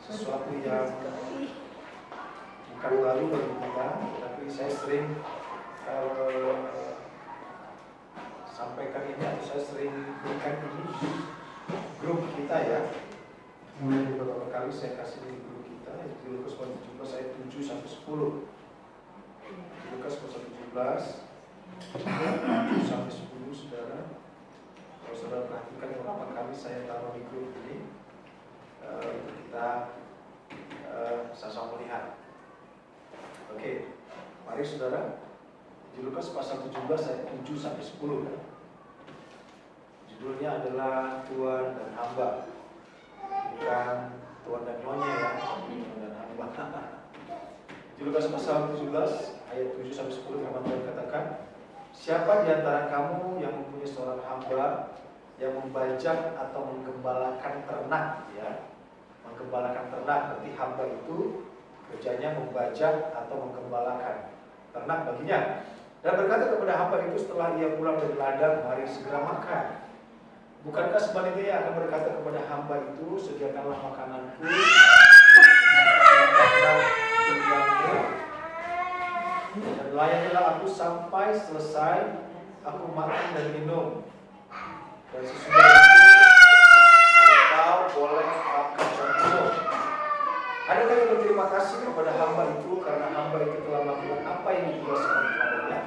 sesuatu yang bukan baru bagi kita, tapi saya sering sampaikan ini atau saya sering berikan ini di grup kita ya. Beberapa kali saya kasih di grup kita, di Lukas 17 ayat 7 sampai 10. Di Lukas 17 7 sampai 10, saudara. Kalau saudara perhatikan beberapa kali saya taruh di grup ini, kita sama-sama melihat. Oke, mari saudara. Di Lukas pasal 17 ayat 7 sampai 10. Judulnya adalah Tuan dan Hamba. Bukan Tuan dan Nyonya ya, Tuan dan Hamba. Di Lukas pasal 17 ayat 7 sampai 10 firman Tuhan katakan, siapa di antara kamu yang mempunyai seorang hamba yang membajak atau menggembalakan ternak ya. Menggembalakan ternak, berarti hamba itu kerjanya membajak atau menggembalakan ternak baginya. Dan berkata kepada hamba itu setelah ia pulang dari ladang, mari segera makan. Bukankah sebaliknya ia akan berkata kepada hamba itu, sediakanlah makananku, tunggangmu, dan layanilah aku sampai selesai aku makan dan minum. Dan sesudah itu engkau boleh makan dan minum. Adakah yang berterima kasih kepada hamba itu karena hamba itu telah melakukan apa yang ditugaskan kepadanya?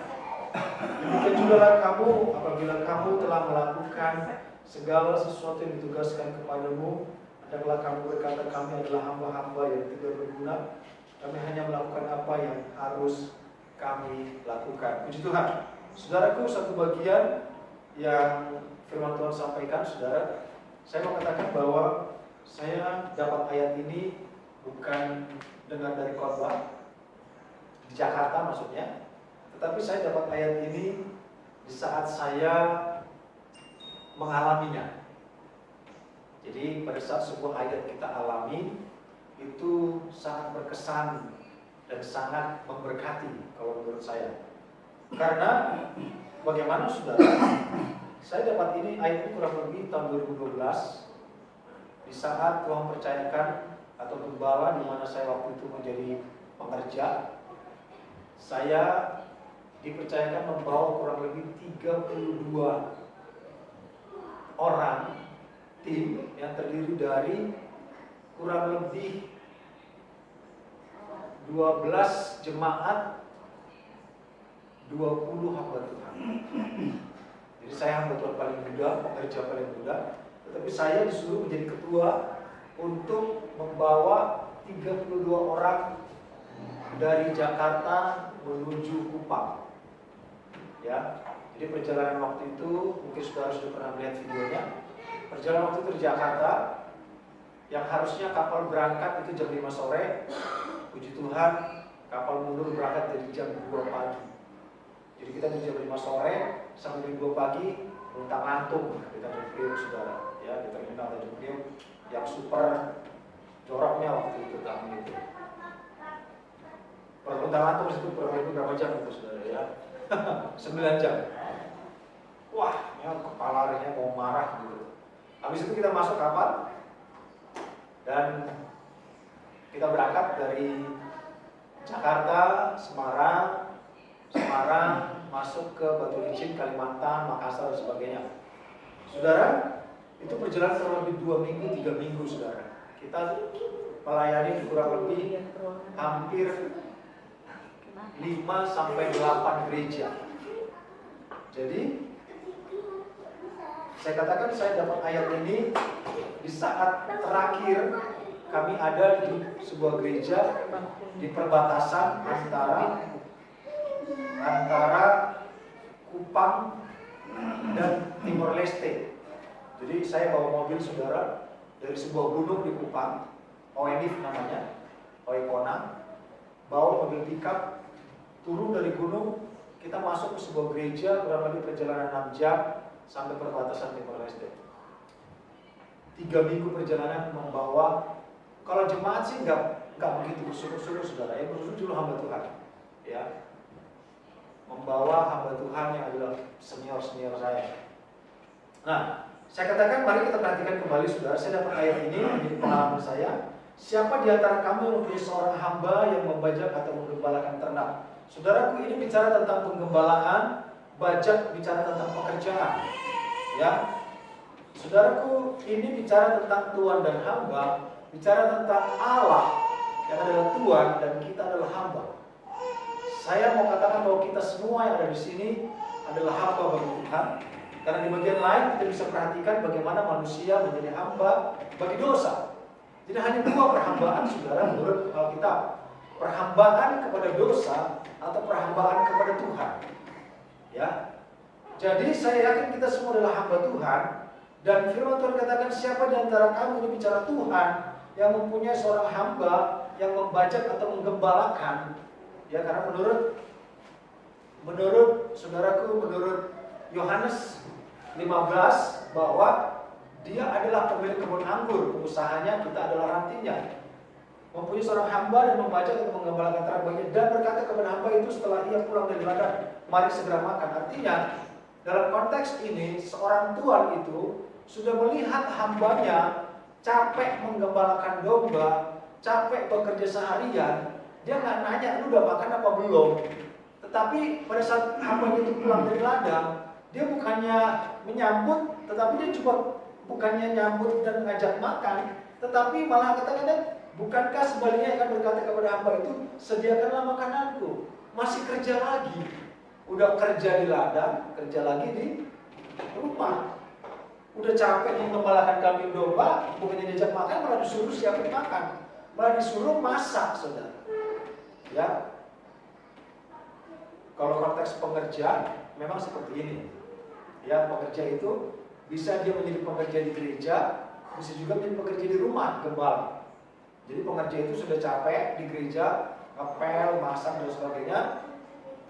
Demikian juga kamu, apabila kamu telah melakukan segala sesuatu yang ditugaskan kepadamu, hendaklah kamu berkata, kami adalah hamba-hamba yang tidak berguna, kami hanya melakukan apa yang harus kami lakukan. Puji Tuhan. Saudaraku, satu bagian yang firman Tuhan sampaikan, saudara, saya mau katakan bahwa saya dapat ayat ini bukan dengar dari khotbah di Jakarta maksudnya, tetapi saya dapat ayat ini di saat saya mengalaminya. Jadi pada saat sebuah ayat kita alami, itu sangat berkesan dan sangat memberkati kalau menurut saya. Karena bagaimana saudara, saya dapat ini ayat ini kurang lebih tahun 2012 di saat Tuhan percayakan atau gembala di mana saya waktu itu menjadi pengerja. Saya dipercayakan membawa kurang lebih 32 orang tim yang terdiri dari kurang lebih 12 jemaat, 20 hamba Tuhan. Jadi saya hamba Tuhan paling muda, pekerja paling muda, tetapi saya disuruh menjadi ketua untuk membawa 32 orang dari Jakarta menuju Kupang. Ya, jadi perjalanan waktu itu mungkin saudara sudah pernah melihat videonya. Perjalanan waktu itu di Jakarta, yang harusnya kapal berangkat itu jam 5 sore. Puji Tuhan, kapal mundur berangkat dari jam 2 pagi. Jadi kita dari jam 5 sore sampai jam 2 pagi luntang lantung di Tanjung Priok, saudara. Ya, di terminal Tanjung Priok yang super joroknya waktu itu kami itu. Perluntang lantung itu berapa jam itu, saudara ya? 9 jam. Wah, ya kepalanya mau marah gitu. Habis itu kita masuk kapal dan kita berangkat dari Jakarta, Semarang, masuk ke Batu Licin, Kalimantan, Makassar dan sebagainya. Saudara, itu perjalanan kurang lebih 2 minggu, 3 minggu, saudara. Kita melayani kurang lebih hampir 5 sampai 8 gereja. Jadi saya katakan saya dapat ayat ini di saat terakhir kami ada di sebuah gereja di perbatasan antara Kupang dan Timor Leste. Jadi saya bawa mobil, saudara, dari sebuah gunung di Kupang, Oenif namanya, Oekona, bawa mobil pickup, turun dari gunung, kita masuk ke sebuah gereja kurang lebih perjalanan 6 jam sampai perbatasan Timor Leste. 3 minggu perjalanan membawa, kalau jemaat sih nggak begitu bersyukur-syukur, saudara. Yang bersyukur dulu hamba Tuhan, ya, membawa hamba Tuhan yang adalah senior saya. Nah, saya katakan mari kita perhatikan kembali, saudara. Saya dapat ayat ini menjadi pengalaman saya. siapa di antara kamu yang mempunyai seorang hamba yang membajak atau menggembalakan ternak? Saudaraku, ini bicara tentang penggembalaan, bajak bicara tentang pekerjaan. Ya, saudaraku, ini bicara tentang tuan dan hamba, bicara tentang Allah yang adalah tuan dan kita adalah hamba. Saya mau katakan bahwa kita semua yang ada di sini adalah hamba bagi Tuhan. Karena di bagian lain kita bisa perhatikan bagaimana manusia menjadi hamba bagi dosa. Jadi hanya dua perhambaan, saudara, menurut Alkitab. Perhambaan kepada dosa atau perhambaan kepada Tuhan. Ya. Jadi saya yakin kita semua adalah hamba Tuhan. Dan firman Tuhan katakan, siapa di antara kamu, ini bicara Tuhan, yang mempunyai seorang hamba yang membajak atau menggembalakan. Ya, karena menurut saudaraku, menurut Yohanes 15 bahwa dia adalah pemilik kebun anggur, usahanya kita adalah rantinya. Mempunyai seorang hamba dan membajak atau menggembalakan ternak baginya, dan berkata kepada hamba itu setelah ia pulang dari ladang, mari segera makan. Artinya dalam konteks ini seorang tuan itu sudah melihat hambanya capek menggembalakan domba, capek bekerja seharian. Dia nggak nanya, lu udah makan apa belum? Tetapi pada saat hambanya itu pulang dari ladang, dia bukannya menyambut, tetapi dia juga bukannya nyambut dan ngajak makan, tetapi malah kata-kata, bukankah sebaliknya akan berkata kepada hamba itu, sediakanlah makananku, masih kerja lagi. Udah kerja di ladang, kerja lagi di rumah. Udah capek menggembalakan kambing domba, bukannya diajak makan, malah disuruh siapin makan, malah disuruh masak, saudara. Ya, kalau konteks pengerja memang seperti ini. Ya, pekerja itu bisa dia menjadi pekerja di gereja, bisa juga menjadi pekerja di rumah, gembala. Jadi pengerja itu sudah capek di gereja, ngepel, masak dan sebagainya,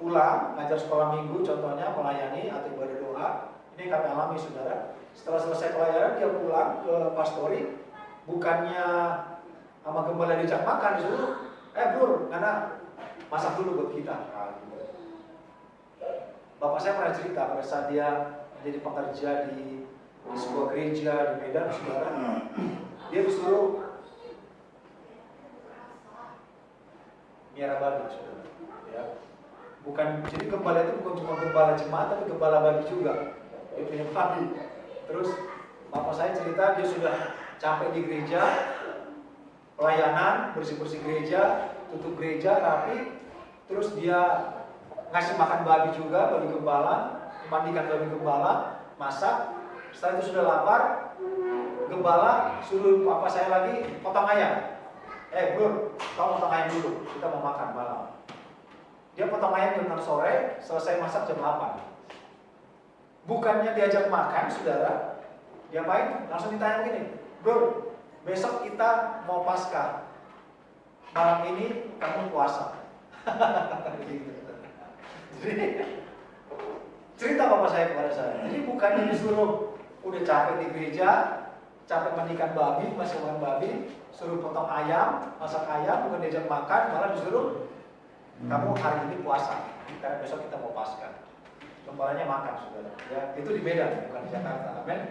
pulang, ngajar sekolah minggu contohnya, melayani atau ibadah doa. Ini kami alami, saudara. Setelah selesai pelayanan dia pulang ke pastori, bukannya sama gembala diajak makan, disuruh, bro, karena masak dulu buat kita. Bapak saya pernah cerita pada saat dia menjadi pekerja di sebuah gereja di Medan, saudara, dia disuruh miara babi, saudara. Ya. Bukan, jadi gembala itu bukan cuma gembala jemaat, tapi gembala babi juga. Dia punya babi. Terus bapak saya cerita dia sudah capek di gereja, pelayanan, bersih-bersih gereja, tutup gereja rapi, terus dia ngasih makan babi juga, babi gembala, mandikan babi gembala, masak. Setelah itu sudah lapar, gembala suruh papa saya lagi potong ayam. Bro, kamu potong ayam dulu, kita mau makan malam. Dia potong ayam jam 6 sore, selesai masak jam 8. Bukannya diajak makan, saudara, diapain? Langsung ditanya gini, bro, besok kita mau Paskah, malam ini kamu puasa. Jadi cerita bapak saya kepada saya. Jadi bukannya disuruh udah capek di gereja, capek mandikan babi, masih makan babi, suruh potong ayam, masak ayam, bukan diajak makan, malah disuruh kamu hari ini puasa, karena besok kita mau Paskah. Gembalanya makan, saudara. Ya, itu di Medan, bukan di Jakarta. Amin.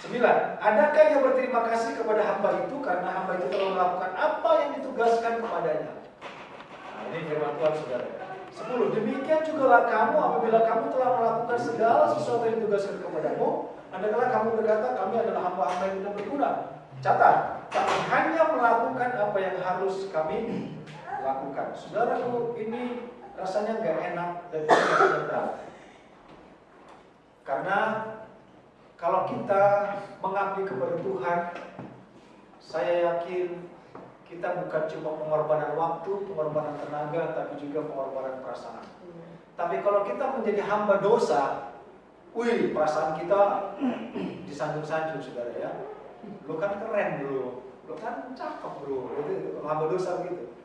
9. Adakah ia berterima kasih kepada hamba itu karena hamba itu telah melakukan apa yang ditugaskan kepadanya? Nah, ini firman Tuhan, saudara. 10. Demikian jugalah kamu apabila kamu telah melakukan segala sesuatu yang ditugaskan kepadamu, hendaklah kamu berkata, kami adalah hamba-hamba yang tidak berguna. Catat, kami hanya melakukan apa yang harus kami lakukan. Saudaraku, ini rasanya nggak enak dan tidak berat. Karena kalau kita mengabdi kepada Tuhan, saya yakin kita bukan cuma pengorbanan waktu, pengorbanan tenaga, tapi juga pengorbanan perasaan. Tapi kalau kita menjadi hamba dosa, perasaan kita disanjung-sanjung, saudara ya. Lu kan keren bro, lu kan cakep bro, itu hamba dosa gitu.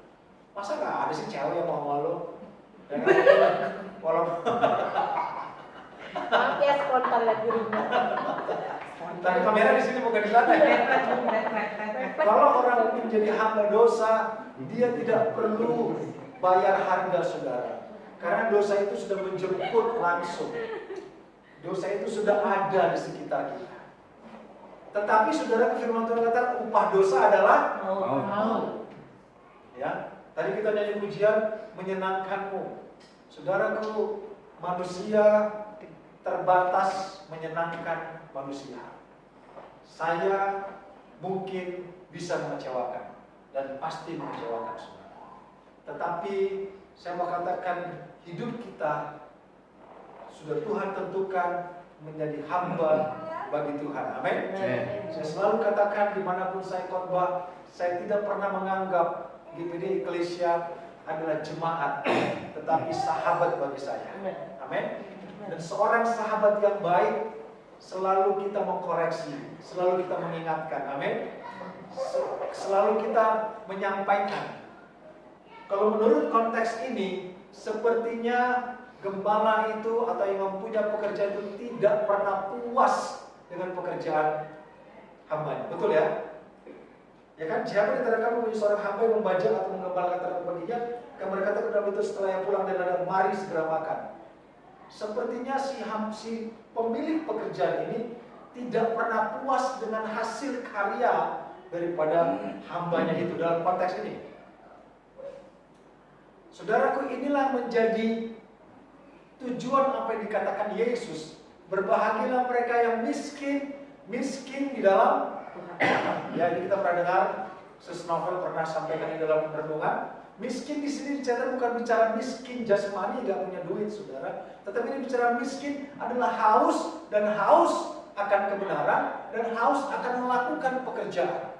Masa nggak ada sih cewek yang mau sama lu? Walaupun maaf ya, spontan lagi rumah. tapi kamera di sini bukan di sana ya. Kalau orang menjadi hamba dosa, dia tidak perlu bayar harga, saudara. Karena dosa itu sudah menjemput langsung. Dosa itu sudah ada di sekitar kita. Tetapi saudara, firman Tuhan kata upah dosa adalah Maut. ya. Tadi kita nyanyi pujian menyenangkanmu. Saudaraku, manusia terbatas menyenangkan manusia. Saya mungkin bisa mengecewakan dan pasti mengecewakan saudara. Tetapi saya mau katakan hidup kita sudah Tuhan tentukan menjadi hamba bagi Tuhan. Amin. Saya selalu katakan dimanapun saya khotbah, saya tidak pernah menganggap GPD Eklesia adalah jemaat, tetapi sahabat bagi saya. Amin. Dan seorang sahabat yang baik selalu kita mengkoreksi, selalu kita mengingatkan. Amin. Selalu kita menyampaikan. Kalau menurut konteks ini, sepertinya gembala itu atau yang mempunyai pekerjaan itu tidak pernah puas dengan pekerjaan hambanya. Betul ya? Ya kan, siapa di antara kamu punya seorang hamba yang membajak atau menggembalakan terhadap baginya, kamu berkata kepada itu setelah yang pulang dan ada, mari segera makan. Sepertinya si pemilik pekerjaan ini tidak pernah puas dengan hasil karya daripada hambanya itu dalam konteks ini. Saudaraku, inilah menjadi tujuan apa yang dikatakan Yesus. Berbahagialah mereka yang miskin di dalam ya, ini kita pernah dengar, Sus Novel pernah sampaikan di dalam renungan. Miskin di sini bicara bukan bicara miskin jasmani, nggak punya duit, saudara. Tetapi ini bicara miskin adalah haus akan kebenaran dan haus akan melakukan pekerjaan.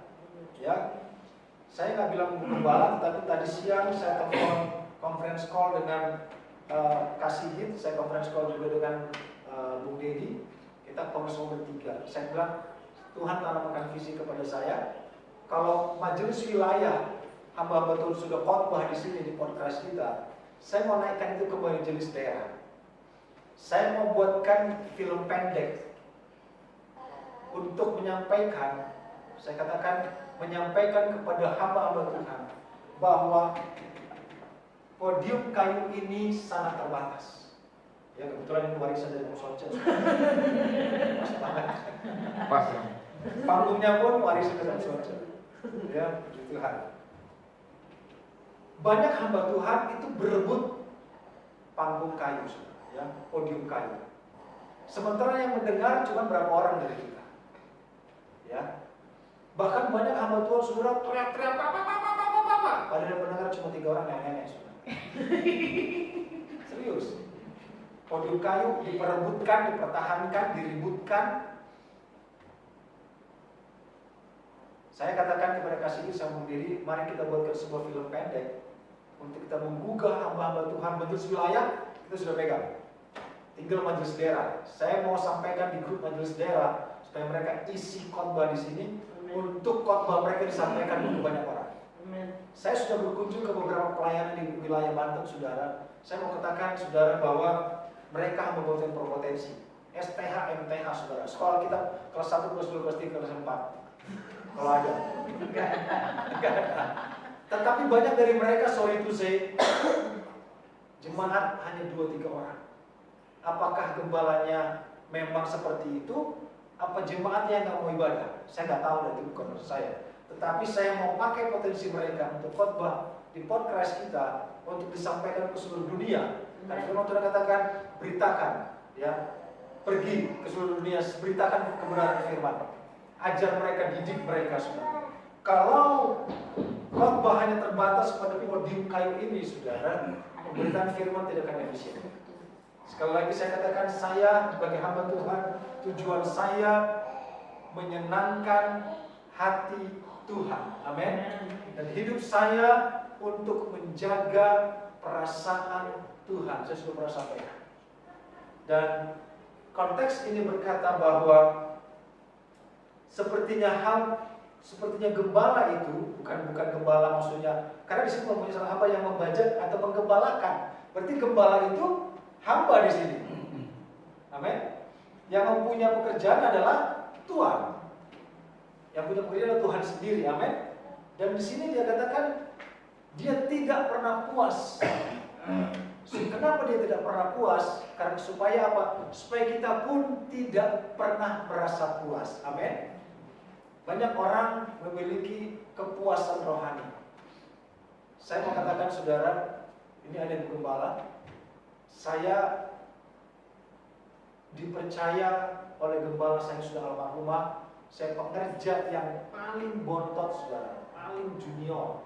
Ya, saya nggak bilang gembala, tetapi tadi siang saya telepon conference call dengan Kasih Hit, saya conference call juga dengan Bung Dedi. Kita konsul bertiga. Saya bilang, Tuhan tanamkan visi kepada saya. Kalau majelis wilayah hamba-hamba Tuhan sudah khotbah di sini di podcast kita, saya mau naikkan itu ke majelis daerah. Saya mau buatkan film pendek untuk menyampaikan, saya katakan menyampaikan kepada hamba-hamba Tuhan bahwa podium kayu ini sangat terbatas. Ya, kebetulan ini warisan dari Musoca. Pas banget. Pas. Panggungnya pun warisan dari Musoca. Ya, puji Tuhan. Banyak hamba Tuhan itu berebut panggung kayu, ya, podium kayu. Sementara yang mendengar cuma berapa orang dari kita. Ya. Bahkan banyak hamba Tuhan saudara teriak-teriak apa. Padahal yang mendengar cuma 3 orang nenek-nenek, saudara. Serius. Podium kayu diperebutkan, dipertahankan, diributkan. Saya katakan kepada Kasih saya sendiri, mari kita buatkan sebuah film pendek untuk kita menggugah hamba-hamba Tuhan majelis wilayah, kita sudah pegang. Tinggal majelis daerah. Saya mau sampaikan di grup majelis daerah supaya mereka isi khotbah di sini. Untuk khotbah mereka disampaikan untuk banyak orang. Saya sudah berkunjung ke beberapa pelayanan di wilayah Banten, saudara. Saya mau katakan, saudara, bahwa mereka membutuhkan berpotensi. STH, MTH, saudara. Sekolah kita kelas 1, kelas 2, kelas 3, kelas 4. Kalau ada. Enggak ada. Tetapi banyak dari mereka, sorry to say, jemaat hanya 2-3 orang. Apakah gembalanya memang seperti itu? Apa jemaatnya yang nggak mau ibadah? Saya nggak tahu, dan itu bukan urusan saya. Tetapi saya mau pakai potensi mereka untuk khotbah di podcast kita untuk disampaikan ke seluruh dunia. Karena firman Tuhan katakan, beritakan, ya, pergi ke seluruh dunia, beritakan kebenaran firman. Ajar mereka, didik mereka, saudara. Kalau khotbah hanya terbatas pada podium kayu ini, saudara, pemberitaan firman tidak akan efisien. Sekali lagi saya katakan, saya sebagai hamba Tuhan, tujuan saya menyenangkan hati Tuhan. Amin. Dan hidup saya untuk menjaga perasaan Tuhan. Saya sudah pernah sampaikan. Dan konteks ini berkata bahwa sepertinya gembala itu bukan gembala maksudnya, karena di sini mempunyai salah hamba yang membajak atau menggembalakan. Berarti gembala itu hamba di sini. Amin. Yang mempunyai pekerjaan adalah Tuhan. Yang punya pekerjaan adalah Tuhan sendiri. Amin. Dan di sini dia katakan dia tidak pernah puas. Kenapa dia tidak pernah puas? Karena supaya apa? Supaya kita pun tidak pernah merasa puas. Amin. Banyak orang memiliki kepuasan rohani. Saya mau katakan saudara, ini ada di gembala. Saya dipercaya oleh gembala saya sudah almarhumah. Saya pekerja yang paling bontot saudara, paling junior.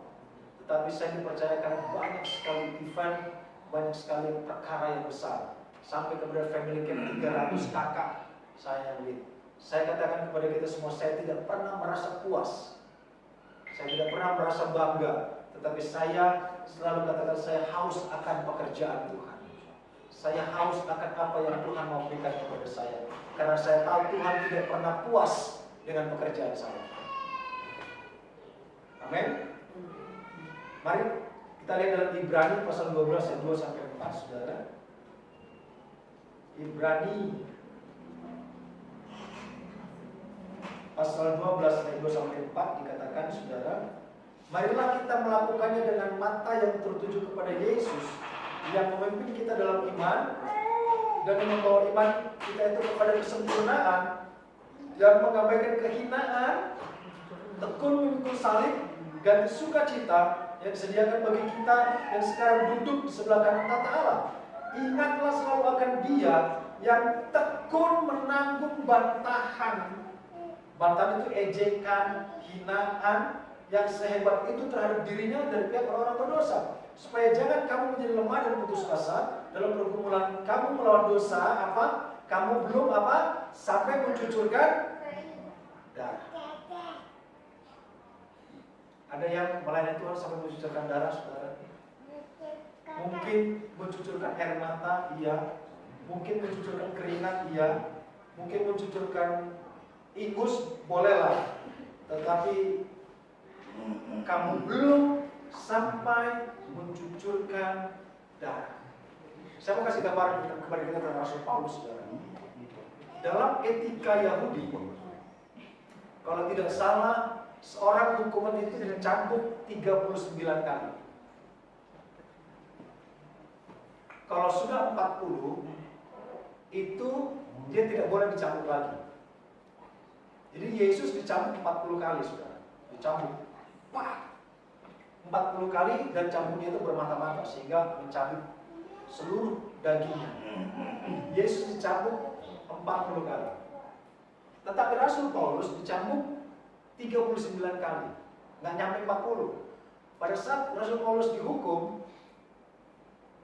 Tetapi saya dipercayakan banyak sekali event, banyak sekali perkara yang besar. Sampai kepada family camp 300 kakak saya yang lead. Saya katakan kepada kita semua, saya tidak pernah merasa puas. Saya tidak pernah merasa bangga. Tetapi saya selalu katakan saya haus akan pekerjaan Tuhan. Saya haus akan apa yang Tuhan mau berikan kepada saya. Karena saya tahu Tuhan tidak pernah puas dengan pekerjaan saya. Amin. Mari kita lihat dalam Ibrani pasal 12 ayat 2 sampai 4 saudara. Ibrani pasal 12 ayat 2 sampai 4 dikatakan saudara, marilah kita melakukannya dengan mata yang tertuju kepada Yesus yang memimpin kita dalam iman dan membawa iman kita itu kepada kesempurnaan, yang mengabaikan kehinaan, tekun memikul salib, ganti sukacita yang disediakan bagi kita yang sekarang duduk di sebelah kanan tata Allah. Ingatlah selalu akan Dia yang tekun menanggung bantahan. Bantahan itu ejekan, hinaan yang sehebat itu terhadap dirinya dari pihak orang-orang berdosa. Supaya jangan kamu menjadi lemah dan putus asa dalam pergumulan kamu melawan dosa. Apa? Kamu belum apa? Sampai mencucurkan darah. Ada yang melayani Tuhan sampai mencucurkan darah, saudara. Mungkin mencucurkan air mata, iya. Mungkin mencucurkan keringat, iya. Mungkin mencucurkan ingus, bolehlah. Tetapi kamu belum sampai mencucurkan darah. Saya mau kasih gambaran kepada kita tentang Rasul Paulus, saudara. Dalam etika Yahudi, kalau tidak salah, seorang hukuman itu dicambuk 39 kali. Kalau sudah 40, itu dia tidak boleh dicambuk lagi. Jadi Yesus dicambuk 40 kali, saudara. Dicambuk. Wah, 40 kali dan cambuknya itu bermata-mata sehingga mencabik seluruh dagingnya. Yesus dicambuk 40 kali. Tetapi Rasul Paulus dicambuk 39 kali. Nggak nyampe 40. Pada saat Rasul Paulus dihukum,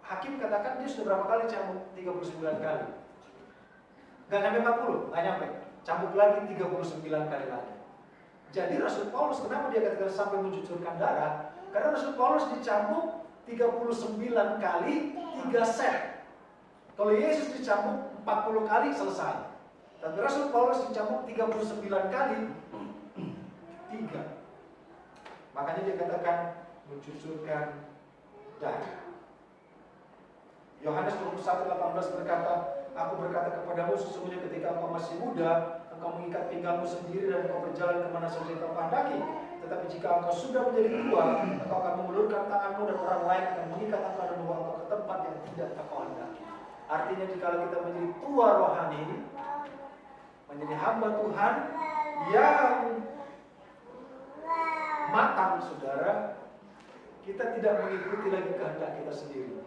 hakim katakan dia sudah berapa kali cambuk? 39 kali. Nggak nyampe 40, nggak nyampe. Cambuk lagi 39 kali lagi. Jadi Rasul Paulus kenapa dia katakan sampai mencucurkan darah? Karena Rasul Paulus dicambuk 39 kali 3 set. Kalau Yesus dicambuk 40 kali selesai. Tapi Rasul Paulus dicambuk 39 kali 3. Makanya dia katakan mencucurkan darah. Yohanes 21:18 berkata, aku berkata kepadamu sesungguhnya ketika engkau masih muda, engkau mengikat pinggangmu sendiri dan engkau berjalan kemana saja engkau kehendaki. Tetapi jika engkau sudah menjadi tua, engkau akan mengulurkan tanganmu dan orang lain akan mengikat engkau dan membawa engkau ke tempat yang tidak engkau kehendaki. Artinya jika kita menjadi tua rohani, menjadi hamba Tuhan yang matang, saudara, kita tidak mengikuti lagi kehendak kita sendiri.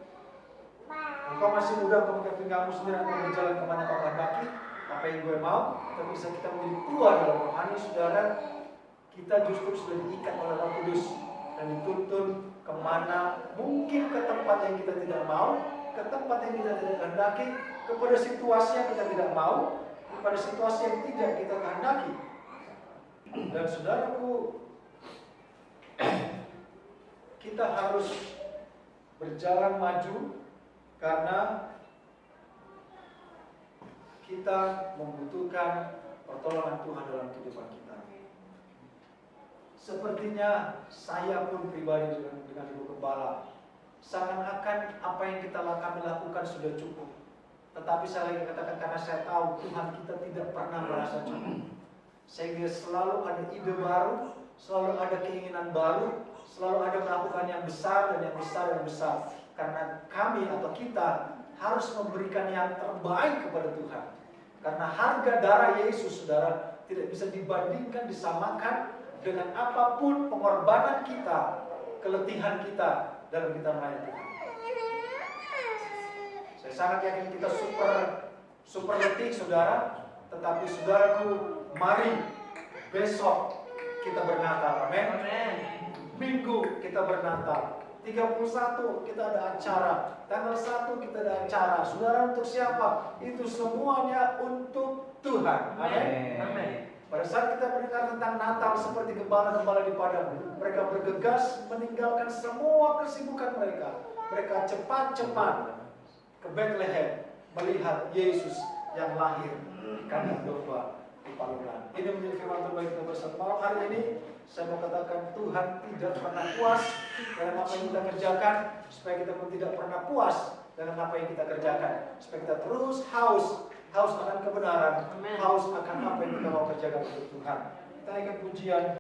Engkau masih muda, engkau mengikat pinggangmu sendiri, engkau berjalan kemana engkau kehendaki, apa yang gue mau. Tapi bisa kita menjadi tua dalam rohani, saudara, kita justru sudah diikat oleh Roh Kudus dan dituntun kemana, mungkin ke tempat yang kita tidak mau, ke tempat yang kita tidak kehendaki, kepada situasi yang kita tidak mau, kepada situasi yang tidak kita kehendaki. Dan saudaraku, kita harus berjalan maju karena kita membutuhkan pertolongan Tuhan dalam kehidupan kita. Sepertinya saya pun pribadi dengan Ibu Gembala, seakan-akan apa yang kita lakukan sudah cukup. Tetapi saya lagi katakan karena saya tahu Tuhan kita tidak pernah merasa cukup. Sehingga selalu ada ide baru, selalu ada keinginan baru, selalu ada melakukan yang besar dan yang besar dan besar. Karena kami atau kita harus memberikan yang terbaik kepada Tuhan. Karena harga darah Yesus, saudara, tidak bisa dibandingkan, disamakan dengan apapun pengorbanan kita, keletihan kita dalam kita melayani Tuhan. Saya sangat yakin kita super letih saudara, tetapi saudaraku, mari besok kita bernatal, amin. Minggu kita bernatal, 31 kita ada acara, tanggal 1 kita ada acara. Saudara, untuk siapa? Itu semuanya untuk Tuhan, amin. Pada saat kita mendengar tentang Natal, seperti gembala-gembala di padang, mereka bergegas meninggalkan semua kesibukan mereka. Mereka cepat-cepat ke Bethlehem melihat Yesus yang lahir karena domba di palungan. Ini menjadi firman Tuhan bagi kita bersama. Malam hari ini saya mau katakan, Tuhan tidak pernah puas dengan apa yang kita kerjakan, supaya kita pun tidak pernah puas dengan apa yang kita kerjakan, supaya kita terus haus akan kebenaran, haus akan apa yang kita mau kerjakan untuk Tuhan. Kita ingin pujian.